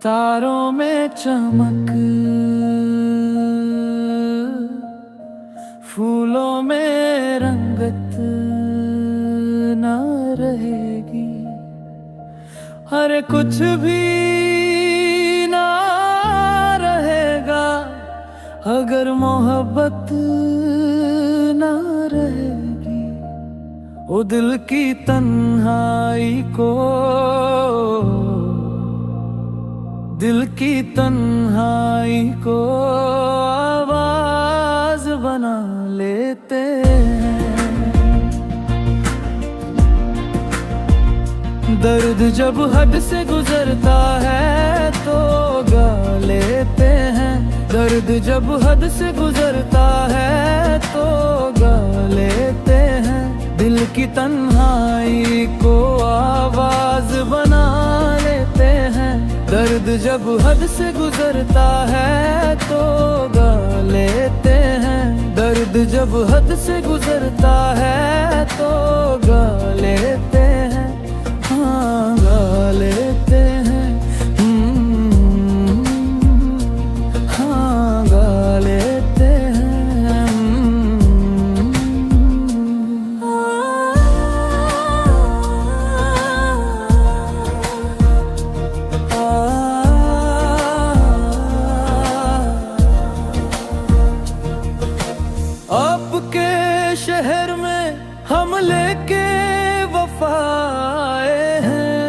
तारों में चमक, फूलों में रंगत ना रहेगी। अरे कुछ भी ना रहेगा अगर मोहब्बत ना रहेगी। ओ दिल की तन्हाई को, दिल की तन्हाई को आवाज बना लेते हैं। दर्द जब हद से गुजरता है तो गा लेते हैं। दर्द जब हद से गुजरता है तो गा लेते हैं। दिल की तन्हाई को आवाज बना लेते हैं। दर्द जब हद से गुजरता है तो गा लेते हैं। दर्द जब हद से गुजरता है तो गा लेते हैं। हाँ, गा लेते हैं। हाँ, गा लेते हैं। आपके शहर में हम लेके वफा आए हैं।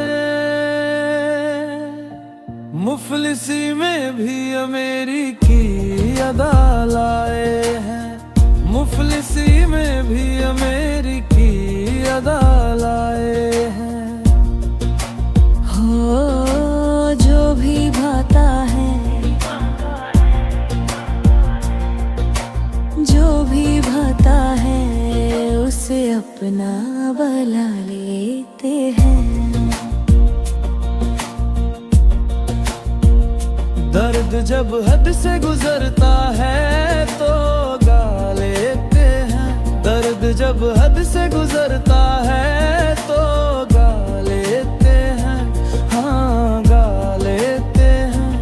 मुफलिसी में भी अमेरी की अदा लाए हैं। मुफलिसी में भी अमेरी की अदा लाए हैं। हो जो भी भाता है, जो भी भाता है उसे अपना बना लेते हैं। दर्द जब हद से गुजरता है तो गा लेते हैं। दर्द जब हद से गुजरता है तो गा लेते हैं। हाँ, गा लेते हैं।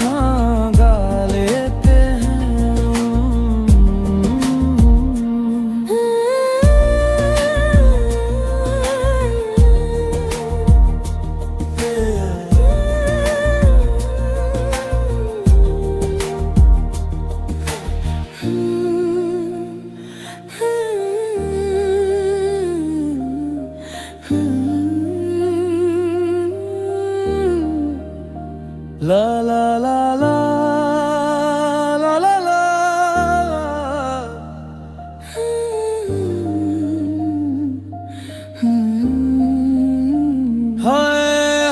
हाँ, गा लेते हैं। ला ला ला ला ला ला ला। हाय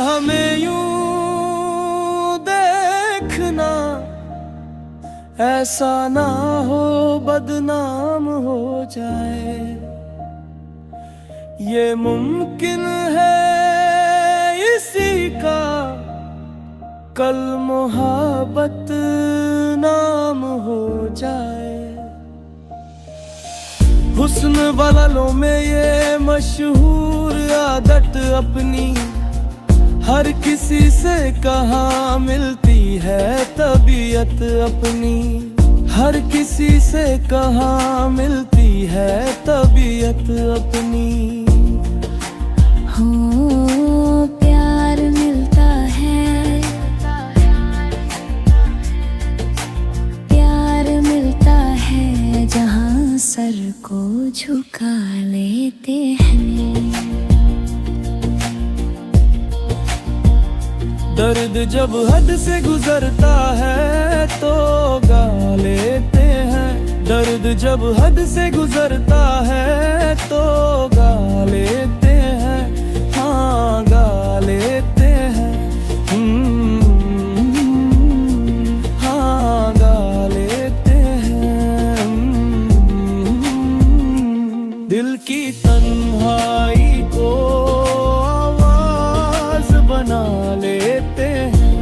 हमें यूं देखना, ऐसा ना हो बदनाम हो जाए। ये मुमकिन है इसी का कल मोहब्बत नाम हो जाए। हुस्न वालों में ये मशहूर आदत अपनी हर किसी से कहाँ मिलती है तबीयत अपनी। हर किसी से कहाँ मिलती है तबीयत अपनी। हो प्यार मिलता है, प्यार मिलता है जहाँ सर को झुका लेते हैं। दर्द जब हद से गुजरता है तो गा लेते हैं। दर्द जब हद से गुजरता है तो गा लेते हैं। हाँ, गा लेते हैं। हाँ, गा लेते हैं। दिल की तन्हाई को आवाज बना लेते हैं।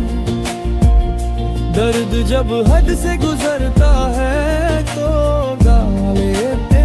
दर्द जब हद से गुजरता है तो गा लेते